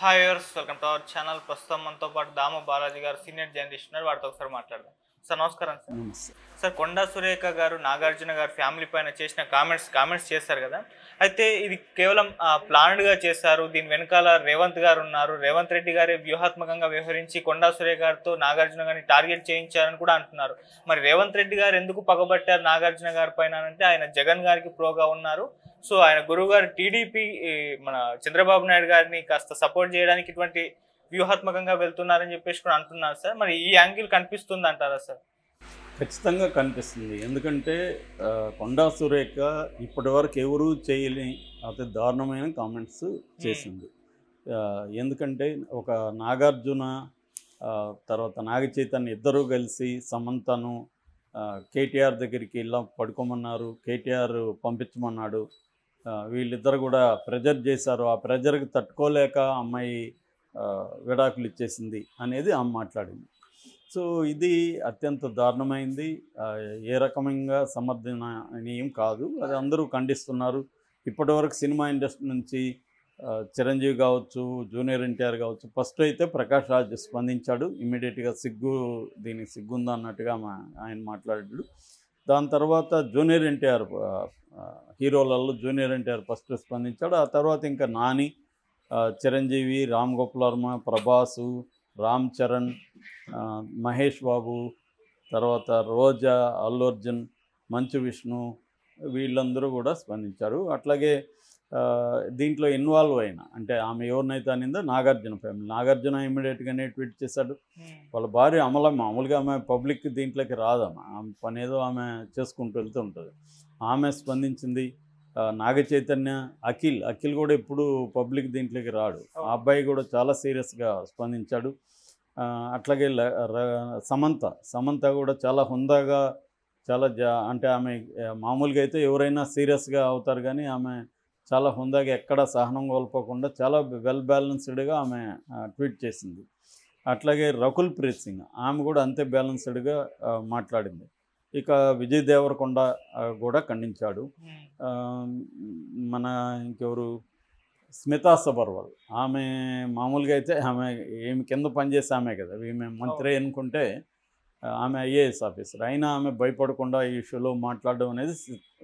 Hi viewers, welcome to our channel. ప్రస్తుతం మనతో పాటు దామ బాలాజీ గారు సీనియర్ జర్నలిస్ట్ ఉన్నారు. వారితో ఒకసారి మాట్లాడదాం. సార్ నమస్కారం సార్. నమస్తే. సార్, కొండా సురేఖ గారు నాగార్జున గారు ఫ్యామిలీ పైన చేసిన కామెంట్స్ చేశారు కదా. అయితే ఇది కేవలం ప్లాన్డ్గా చేశారు. దీని వెనకాల రేవంత్ గారు ఉన్నారు. రేవంత్ రెడ్డి గారే వ్యూహాత్మకంగా వ్యవహరించి కొండా సురేఖ గారితో నాగార్జున గారిని టార్గెట్ చేయించారని కూడా అంటున్నారు. మరి రేవంత్ రెడ్డి గారు ఎందుకు పగబట్టారు నాగార్జున గారి పైన అంటే ఆయన జగన్ గారికి ప్రోగా ఉన్నారు. సో ఆయన గురువు గారు టీడీపీ మన చంద్రబాబు నాయుడు గారిని కాస్త సపోర్ట్ చేయడానికి ఇటువంటి వ్యూహాత్మకంగా వెళ్తున్నారని చెప్పేసి కూడా అంటున్నారు సార్. మరి ఈ యాంగిల్ కనిపిస్తుంది అంటారా సార్? ఖచ్చితంగా కనిపిస్తుంది. ఎందుకంటే కొండా సురేఖ ఇప్పటివరకు ఎవరూ చేయని అతి దారుణమైన కామెంట్స్ చేసింది. ఎందుకంటే ఒక నాగార్జున తర్వాత నాగ చైతన్య ఇద్దరూ కలిసి సమంతను కేటీఆర్ దగ్గరికి ఇలా పడుకోమన్నారు, కేటీఆర్ పంపించమన్నాడు. వీళ్ళిద్దరు కూడా ప్రెజర్ చేశారు. ఆ ప్రెజర్కి తట్టుకోలేక అమ్మాయి విడాకులు ఇచ్చేసింది అనేది ఆమె మాట్లాడింది. సో ఇది అత్యంత దారుణమైంది. ఏ రకమంగా సమర్థనీయం కాదు. అది అందరూ ఖండిస్తున్నారు. ఇప్పటివరకు సినిమా ఇండస్ట్రీ నుంచి చిరంజీవి కావచ్చు, జూనియర్ ఎన్టీఆర్ కావచ్చు, ఫస్ట్ అయితే ప్రకాష్ రాజ్ స్పందించాడు. ఇమ్మీడియట్గా దీనికి సిగ్గుందా అన్నట్టుగా ఆయన మాట్లాడాడు. దాని తర్వాత జూనియర్ ఎన్టీఆర్ హీరోలలో జూనియర్ ఎన్టీఆర్ ఫస్ట్ స్పందించాడు. ఆ తర్వాత ఇంకా నాని, చిరంజీవి, రామ్ గోపాల్ వర్మ, ప్రభాసు, రామ్ చరణ్, మహేష్ బాబు, తర్వాత రోజా, అల్లు అర్జున్, మంచు విష్ణు, వీళ్ళందరూ కూడా స్పందించారు. అట్లాగే దీంట్లో ఇన్వాల్వ్ అయిన అంటే ఆమె ఎవరినైతే అనిందో నాగార్జున ఫ్యామిలీ. నాగార్జున ఇమ్మీడియట్గానే ట్వీట్ చేశాడు. వాళ్ళ భార్య మామూలుగా ఆమె పబ్లిక్ దీంట్లోకి రాదమ్మ, ఆమె పని ఏదో ఆమె చేసుకుంటూ వెళ్తూ ఉంటుంది. ఆమె స్పందించింది. నాగ చైతన్య, అఖిల్ కూడా ఎప్పుడు పబ్లిక్ దీంట్లోకి రాడు. ఆ అబ్బాయి కూడా చాలా సీరియస్గా స్పందించాడు. అట్లాగే సమంత కూడా చాలా హుందాగా చాలా అంటే ఆమె మామూలుగా అయితే ఎవరైనా సీరియస్గా అవుతారు, కానీ ఆమె చాలా హుందాగా ఎక్కడ సహనం కోల్పోకుండా చాలా వెల్ బ్యాలెన్స్డ్గా ఆమె ట్వీట్ చేసింది. అట్లాగే రకుల్ ప్రీత్ సింగ్ ఆమె కూడా అంతే బ్యాలెన్స్డ్గా మాట్లాడింది. ఇక విజయ్ దేవరకొండ కూడా ఖండించాడు. మన ఇంకెవరు స్మితా సబర్వాల్, ఆమె మామూలుగా అయితే ఆమె ఏమి కింద పనిచేసే ఆమె కదా, ఈమె మంత్రి అనుకుంటే ఆమె ఐఏఎస్ ఆఫీసర్ అయినా ఆమె భయపడకుండా ఈ ఇష్యూలో మాట్లాడడం అనేది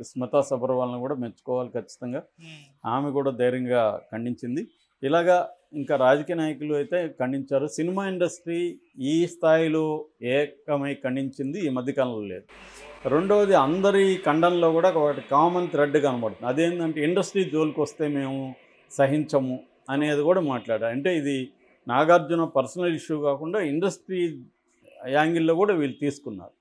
స్మితా సబర్వాల్ని కూడా మెచ్చుకోవాలి ఖచ్చితంగా. ఆమె కూడా ధైర్యంగా ఖండించింది. ఇలాగా ఇంకా రాజకీయ నాయకులు అయితే ఖండించారు. సినిమా ఇండస్ట్రీ ఈ స్థాయిలో ఏకమై ఖండించింది ఈ మధ్యకాలంలో లేదు. రెండవది, అందరి ఖండనలో కూడా ఒకటి కామన్ థ్రెడ్ కనబడుతుంది. అదేంటంటే ఇండస్ట్రీ జోలికి వస్తే మేము సహించము అనేది కూడా మాట్లాడారు. అంటే ఇది నాగార్జున పర్సనల్ ఇష్యూ కాకుండా ఇండస్ట్రీ యాంగిల్లో కూడా వీళ్ళు తీసుకున్నారు.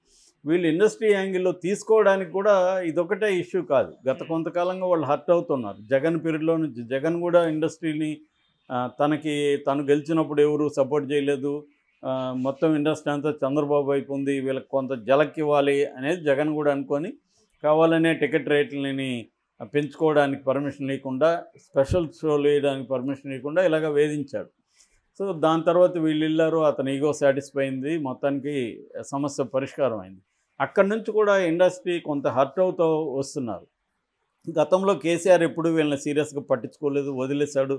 వీళ్ళు ఇండస్ట్రీ యాంగిల్లో తీసుకోవడానికి కూడా ఇదొకటే ఇష్యూ కాదు. గత కొంతకాలంగా వాళ్ళు హర్ట్ అవుతున్నారు. జగన్ పీరియడ్లో నుంచి జగన్ కూడా ఇండస్ట్రీని తను గెలిచినప్పుడు ఎవరు సపోర్ట్ చేయలేదు, మొత్తం ఇండస్ట్రీ అంతా చంద్రబాబు వైపు ఉంది, వీళ్ళకి కొంత జలక్ ఇవ్వాలి అనేది జగన్ కూడా అనుకొని కావాలనే టికెట్ రేట్లని పెంచుకోవడానికి పర్మిషన్ లేకుండా, స్పెషల్ షోలు వేయడానికి పర్మిషన్ లేకుండా ఇలాగ వేధించాడు. సో దాని తర్వాత వీళ్ళు వెళ్ళారు, అతను ఈగో సాటిస్ఫై అయింది, మొత్తానికి సమస్య పరిష్కారం అయింది. అక్కడి నుంచి కూడా ఇండస్ట్రీ కొంత హర్ట్ అవుతూ వస్తున్నారు. గతంలో కేసీఆర్ ఎప్పుడు వీళ్ళని సీరియస్గా పట్టించుకోలేదు, వదిలేశాడు.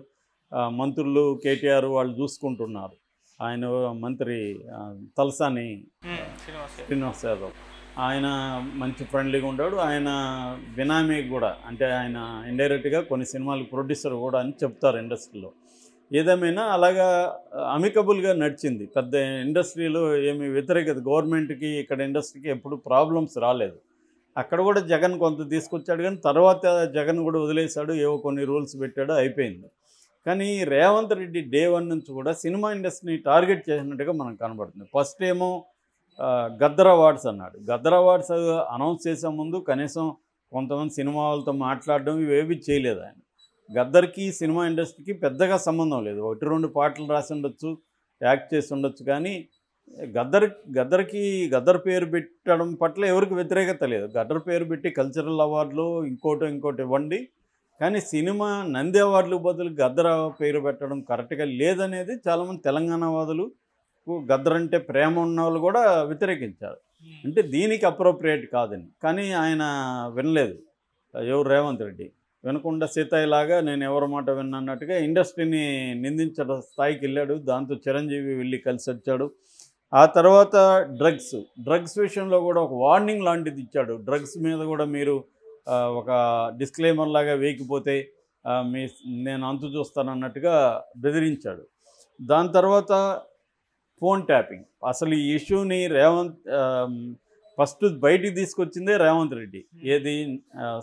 మంత్రులు కేటీఆర్ వాళ్ళు చూసుకుంటున్నారు. ఆయన మంత్రి తలసాని శ్రీనివాస్ యాదవ్, ఆయన మంచి ఫ్రెండ్లీగా ఉన్నాడు. ఆయన బినామీ కూడా, అంటే ఆయన ఇండైరెక్ట్గా కొన్ని సినిమాలకు ప్రొడ్యూసర్ కూడా అని చెప్తారు ఇండస్ట్రీలో. ఏదేమైనా అలాగా అమికబుల్గా నడిచింది. పెద్ద ఇండస్ట్రీలో ఏమి వ్యతిరేకత, గవర్నమెంట్కి ఇక్కడ ఇండస్ట్రీకి ఎప్పుడు ప్రాబ్లమ్స్ రాలేదు. అక్కడ కూడా జగన్ కొంత తీసుకొచ్చాడు, కానీ తర్వాత జగన్ కూడా వదిలేశాడు, ఏవో కొన్ని రూల్స్ పెట్టాడు, అయిపోయింది. కానీ రేవంత్ రెడ్డి డే 1 నుంచి కూడా సినిమా ఇండస్ట్రీని టార్గెట్ చేసినట్టుగా మనకు కనబడుతుంది. ఫస్ట్ ఏమో గద్దర్ అవార్డ్స్ అన్నాడు. గద్దర్ అవార్డ్స్ అనౌన్స్ చేసే ముందు కనీసం కొంతమంది సినిమా వాళ్ళతో మాట్లాడడం ఇవేవి చేయలేదు ఆయన. గద్దర్కి సినిమా ఇండస్ట్రీకి పెద్దగా సంబంధం లేదు. 1-2 పాటలు రాసి ఉండొచ్చు, యాక్ట్ చేసి ఉండొచ్చు, కానీ గద్దర్ పేరు పెట్టడం పట్ల ఎవరికి వ్యతిరేకత లేదు. గద్దర్ పేరు పెట్టి కల్చరల్ అవార్డులు ఇంకోటి ఇవ్వండి, కానీ సినిమా నంది అవార్డులు బదులు గద్దర్ పేరు పెట్టడం కరెక్ట్గా లేదనేది చాలామంది తెలంగాణ వాదులు, గద్దర్ అంటే ప్రేమ ఉన్న వాళ్ళు కూడా వ్యతిరేకించారు. అంటే దీనికి అప్రోప్రియేట్ కాదని. కానీ ఆయన వినలేదు, ఎవరు రేవంత్ రెడ్డి. వినకుండా సీతయ్యలాగా నేను ఎవరి మాట విన్నట్టుగా ఇండస్ట్రీని నిందించడం స్థాయికి వెళ్ళాడు. దాంతో చిరంజీవి వెళ్ళి కలిసి వచ్చాడు. ఆ తర్వాత డ్రగ్స్ విషయంలో కూడా ఒక వార్నింగ్ లాంటిది ఇచ్చాడు. డ్రగ్స్ మీద కూడా మీరు ఒక డిస్క్లైమర్ లాగా వేయకపోతే మీ నేను అంతు చూస్తానన్నట్టుగా బెదిరించాడు. దాని తర్వాత ఫోన్ ట్యాపింగ్. అసలు ఈ ఇష్యూని ఫస్ట్ బయటికి తీసుకొచ్చిందే రేవంత్ రెడ్డి. ఏది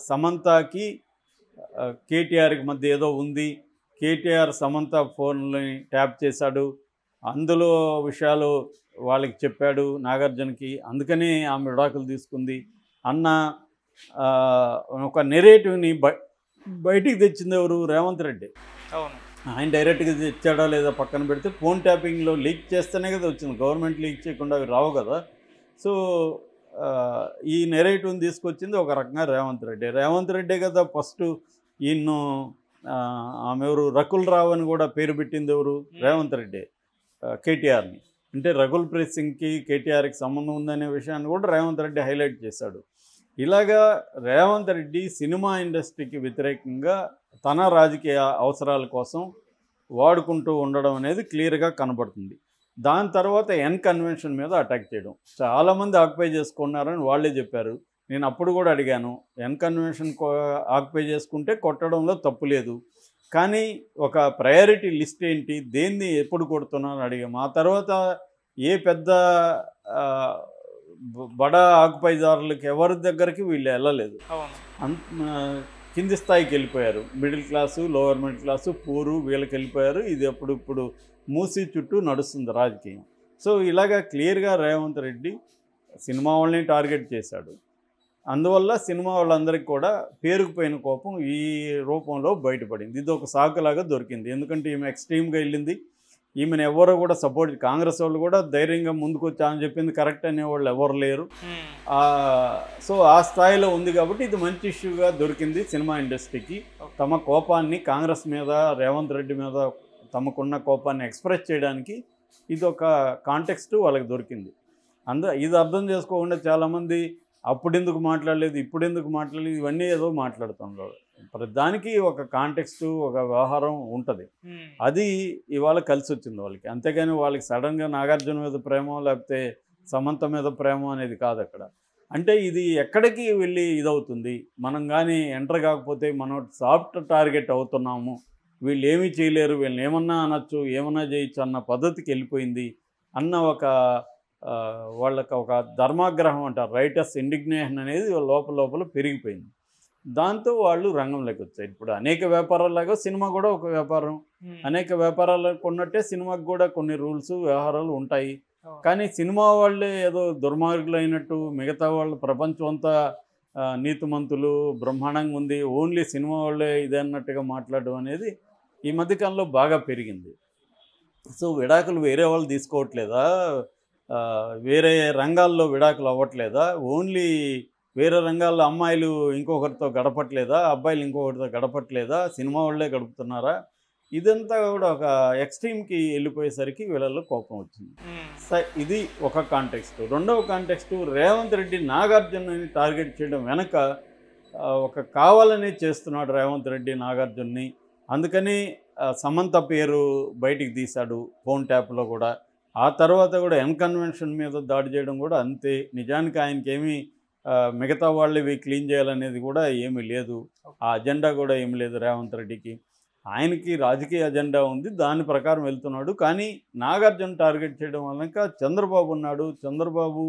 సమంతకి కేటీఆర్కి మధ్య ఏదో ఉంది, కేటీఆర్ సమంత ఫోన్ని ట్యాప్ చేశాడు, అందులో విషయాలు వాళ్ళకి చెప్పాడు నాగార్జునకి, అందుకని ఆమె విడాకులు తీసుకుంది అన్న ఒక నెరేటివ్ని బయటికి తెచ్చింది ఎవరు? రేవంత్ రెడ్డి. అవును, ఆయన డైరెక్ట్గా తెచ్చాడా లేదా పక్కన పెడితే, ఫోన్ ట్యాపింగ్లో లీక్ చేస్తేనే కదా వచ్చింది, గవర్నమెంట్ లీక్ చేయకుండా అవి రావు కదా. సో ఈ నెరేటివ్ని తీసుకొచ్చింది ఒక రకంగా రేవంత్ రెడ్డే కదా ఫస్ట్. ఈయన్ను ఆమె ఎవరు రకుల్ రావు అని కూడా పేరు పెట్టింది ఎవరు? రేవంత్ రెడ్డి కేటీఆర్ని. అంటే రకుల్ ప్రీత్ సింగ్కి కేటీఆర్కి సంబంధం ఉందనే విషయాన్ని కూడా రేవంత్ రెడ్డి హైలైట్ చేశాడు. ఇలాగా రేవంత్ రెడ్డి సినిమా ఇండస్ట్రీకి వ్యతిరేకంగా తన రాజకీయ అవసరాల కోసం వాడుకుంటూ ఉండడం అనేది క్లియర్గా కనబడుతుంది. దాని తర్వాత ఎన్ కన్వెన్షన్ మీద అటాక్ చేయడం, చాలామంది ఆక్యుపై చేసుకున్నారని వాళ్ళే చెప్పారు. నేను అప్పుడు కూడా అడిగాను, ఎన్ కన్వెన్షన్ ఆక్యుపై చేసుకుంటే కొట్టడంలో తప్పు లేదు, కానీ ఒక ప్రయారిటీ లిస్ట్ ఏంటి, దేన్ని ఎప్పుడు కొడుతున్నారని అడిగాము. ఆ తర్వాత ఏ పెద్ద బడా ఆక్యుపైదారులకి ఎవరి దగ్గరికి వీళ్ళు వెళ్ళలేదు. కింది స్థాయికి వెళ్ళిపోయారు. Middle class, lower middle class, poor వీళ్ళకి వెళ్ళిపోయారు. ఇది ఇప్పుడు మూసి చుట్టూ నడుస్తుంది రాజకీయం. సో ఇలాగా క్లియర్గా రేవంత్ రెడ్డి సినిమా వాళ్ళని టార్గెట్ చేశాడు. అందువల్ల సినిమా వాళ్ళందరికీ కూడా పేరుకుపోయిన కోపం ఈ రూపంలో బయటపడింది. ఇది ఒక సాకులాగా దొరికింది. ఎందుకంటే ఈమె ఎక్స్ట్రీమ్గా వెళ్ళింది. ఈమెను ఎవరో కూడా సపోర్ట్, కాంగ్రెస్ వాళ్ళు కూడా ధైర్యంగా ముందుకు వచ్చి ఆమె చెప్పింది కరెక్ట్ అనేవాళ్ళు ఎవరు లేరు. సో ఆ స్థాయిలో ఉంది కాబట్టి ఇది మంచి ఇష్యూగా దొరికింది సినిమా ఇండస్ట్రీకి. తమ కోపాన్ని కాంగ్రెస్ మీద, రేవంత్ రెడ్డి మీద తమకున్న కోపాన్ని ఎక్స్ప్రెస్ చేయడానికి ఇది ఒక కాంటెక్స్ట్ వాళ్ళకి దొరికింది. ఇది అర్థం చేసుకోకుండా చాలామంది అప్పుడెందుకు మాట్లాడలేదు, ఇప్పుడెందుకు మాట్లాడలేదు, ఇవన్నీ ఏదో మాట్లాడుతున్నారు. దానికి ఒక కాంటెక్స్ట్, ఒక వ్యవహారం ఉంటుంది. అది ఇవాళ కలిసి వచ్చింది వాళ్ళకి. అంతేగాని వాళ్ళకి సడన్గా నాగార్జున మీద ప్రేమ లేకపోతే సమంత మీద ప్రేమ అనేది కాదు అక్కడ. అంటే ఇది ఎక్కడికి వెళ్ళి ఇదవుతుంది, మనం కానీ ఎంటర్ కాకపోతే మనం సాఫ్ట్ టార్గెట్ అవుతున్నాము, వీళ్ళు ఏమీ చేయలేరు, వీళ్ళని ఏమన్నా అనొచ్చు, ఏమన్నా చేయొచ్చు అన్న పద్ధతికి వెళ్ళిపోయింది అన్న ఒక వాళ్ళకి ఒక ధర్మాగ్రహం అంటారు, రైటర్స్ ఇండిగ్నేషన్ అనేది లోపల పెరిగిపోయింది. దాంతో వాళ్ళు రంగంలోకి వచ్చారు. ఇప్పుడు అనేక వ్యాపారాలాగా సినిమా కూడా ఒక వ్యాపారం. అనేక వ్యాపారాలకు ఉన్నట్టే సినిమాకి కూడా కొన్ని రూల్స్, వ్యవహారాలు ఉంటాయి. కానీ సినిమా వాళ్ళే ఏదో దుర్మార్గులు అయినట్టు, మిగతా వాళ్ళు ప్రపంచం అంతా నీతిమంతులు బ్రహ్మాండంగా ఉంది, ఓన్లీ సినిమా వాళ్ళే ఇదే అన్నట్టుగా మాట్లాడడం అనేది ఈ మధ్యకాలంలో బాగా పెరిగింది. సో విడాకులు వేరే వాళ్ళు తీసుకోవట్లేదా, వేరే రంగాల్లో విడాకులు అవ్వట్లేదా, ఓన్లీ వేరే రంగాల్లో అమ్మాయిలు ఇంకొకరితో గడపట్లేదా, అబ్బాయిలు ఇంకొకరితో గడపట్లేదా, సినిమా వాళ్ళే గడుపుతున్నారా, ఇదంతా కూడా ఒక ఎక్స్ట్రీమ్కి వెళ్ళిపోయేసరికి వీళ్ళల్లో కోపం వచ్చింది. ఇది ఒక కాంటెక్స్ట్. రెండవ కాంటెక్స్ట్, రేవంత్ రెడ్డి నాగార్జునని టార్గెట్ చేయడం వెనక ఒక కావాలని చేస్తున్నాడు రేవంత్ రెడ్డి నాగార్జున్ని. అందుకని సమంత పేరు బయటికి తీశాడు ఫోన్ ట్యాప్లో కూడా. ఆ తర్వాత కూడా ఎన్ కన్వెన్షన్ మీద దాడి చేయడం కూడా అంతే. నిజానికి ఆయనకి ఏమీ మిగతా వాళ్ళవి క్లీన్ చేయాలనేది కూడా ఏమీ లేదు, ఆ అజెండా కూడా ఏమీ లేదు రేవంత్ రెడ్డికి. ఆయనకి రాజకీయ అజెండా ఉంది, దాని ప్రకారం వెళ్తున్నాడు. కానీ నాగార్జున టార్గెట్ చేయడం వల్ల చంద్రబాబు ఉన్నాడు, చంద్రబాబు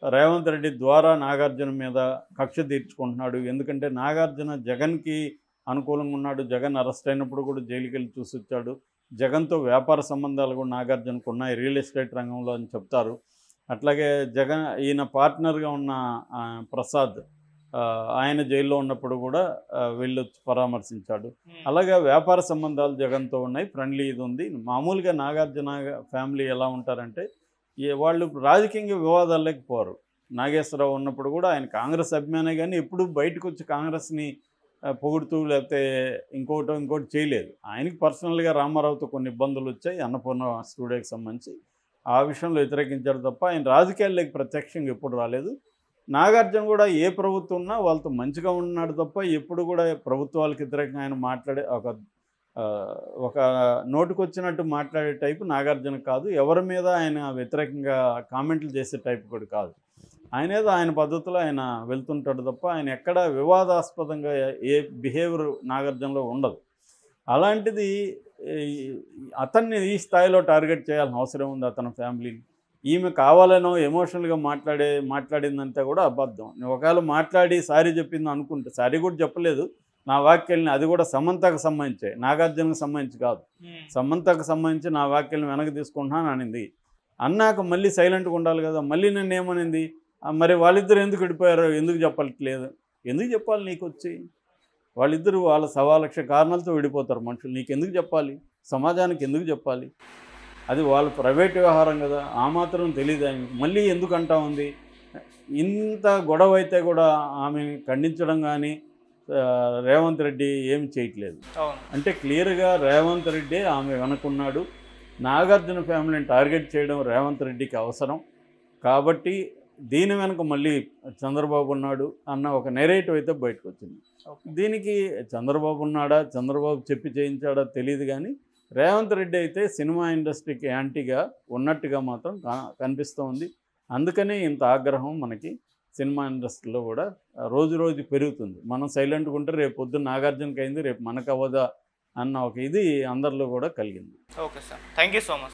రేవంత్ రెడ్డి ద్వారా నాగార్జున మీద కక్ష తీర్చుకుంటున్నాడు. ఎందుకంటే నాగార్జున జగన్కి అనుకూలంగా ఉన్నాడు, జగన్ అరెస్ట్ అయినప్పుడు కూడా జైలుకి వెళ్ళి చూసి వచ్చాడు. జగన్తో వ్యాపార సంబంధాలు కూడా నాగార్జునకు ఉన్నాయి రియల్ ఎస్టేట్ రంగంలో అని చెప్తారు. అట్లాగే ఈయన పార్ట్నర్గా ఉన్న ప్రసాద్, ఆయన జైల్లో ఉన్నప్పుడు కూడా వెళ్ళొచ్చి పరామర్శించాడు. అలాగే వ్యాపార సంబంధాలు జగన్తో ఉన్నాయి, ఫ్రెండ్లీ ఇది ఉంది. మామూలుగా నాగార్జున ఫ్యామిలీ ఎలా ఉంటారంటే వాళ్ళు రాజకీయంగా వివాదాల్లోకి పోరు. నాగేశ్వరరావు ఉన్నప్పుడు కూడా ఆయన కాంగ్రెస్ అభిమానే, కానీ ఎప్పుడు బయటకు వచ్చి కాంగ్రెస్ని పొగుడుతూ లేకపోతే ఇంకోటి చేయలేదు. ఆయనకి పర్సనల్గా రామారావుతో కొన్ని ఇబ్బందులు వచ్చాయి అన్నపూర్ణ స్టూడియోకి సంబంధించి, ఆ విషయంలో వ్యతిరేకించారు తప్ప ఆయన రాజకీయాల్లోకి ప్రత్యక్షంగా ఎప్పుడు రాలేదు. నాగార్జున కూడా ఏ ప్రభుత్వం ఉన్నా వాళ్ళతో మంచిగా ఉన్నాడు తప్ప ఎప్పుడు కూడా ప్రభుత్వాలకు వ్యతిరేకంగా ఆయన మాట్లాడే ఒక నోటుకొచ్చినట్టు మాట్లాడే టైపు నాగార్జున కాదు. ఎవరి మీద ఆయన వ్యతిరేకంగా కామెంట్లు చేసే టైపు కూడా కాదు. ఆయన ఏదో ఆయన పద్ధతిలో ఆయన వెళ్తుంటాడు తప్ప ఆయన ఎక్కడ వివాదాస్పదంగా ఏ బిహేవియర్ నాగార్జునలో ఉండదు. అలాంటిది అతన్ని ఈ స్థాయిలో టార్గెట్ చేయాల్సిన అవసరం ఉంది అతని ఫ్యామిలీని. ఈమె కావాలనో ఎమోషనల్గా మాట్లాడిందంటే కూడా అబద్ధం. ఒకవేళ మాట్లాడి సారీ చెప్పింది అనుకుంటే, సారీ కూడా చెప్పలేదు, నా వ్యాఖ్యల్ని అది కూడా సమంతకు సంబంధించే, నాగార్జునకు సంబంధించి కాదు, సమంతకు సంబంధించి నా వ్యాఖ్యల్ని వెనక్కి తీసుకుంటున్నాను అనింది. అన్నాక మళ్ళీ సైలెంట్గా ఉండాలి కదా. మళ్ళీ నన్ను ఏమనింది, మరి వాళ్ళిద్దరు ఎందుకు విడిపోయారో ఎందుకు చెప్పట్లేదు? ఎందుకు చెప్పాలి నీకు వచ్చి? వాళ్ళిద్దరూ వాళ్ళ 1,00,000 కారణాలతో విడిపోతారు మనుషులు. నీకు ఎందుకు చెప్పాలి? సమాజానికి ఎందుకు చెప్పాలి? అది వాళ్ళ ప్రైవేట్ వ్యవహారం కదా. ఆ మాత్రం తెలియదు ఆయనకి. మళ్ళీ ఎందుకు అంటా ఉంది? ఇంత గొడవ అయితే కూడా ఆమెను ఖండించడం కానీ రేవంత్ రెడ్డి ఏమి చేయట్లేదు. అంటే క్లియర్గా రేవంత్ రెడ్డి ఆమె వెనుకున్నాడు. నాగార్జున ఫ్యామిలీని టార్గెట్ చేయడం రేవంత్ రెడ్డికి అవసరం కాబట్టి దీని వెనుక మళ్ళీ చంద్రబాబు ఉన్నాడు అన్న ఒక నెరేటివ్ అయితే బయటకు వచ్చింది. దీనికి చంద్రబాబు ఉన్నాడా, చంద్రబాబు చెప్పి చేయించాడా తెలియదు, కానీ రేవంత్ రెడ్డి అయితే సినిమా ఇండస్ట్రీకి యాంటీగా ఉన్నట్టుగా మాత్రం కనిపిస్తూ ఉంది. అందుకనే ఇంత ఆగ్రహం మనకి సినిమా ఇండస్ట్రీలో కూడా రోజు రోజు పెరుగుతుంది. మనం సైలెంట్గా ఉంటే రేపు పొద్దున్న నాగార్జునకి అయింది, రేపు మనకు అవ్వదా అన్న ఒక ఇది అందరిలో కూడా కలిగింది. Okay sir, thank you so much.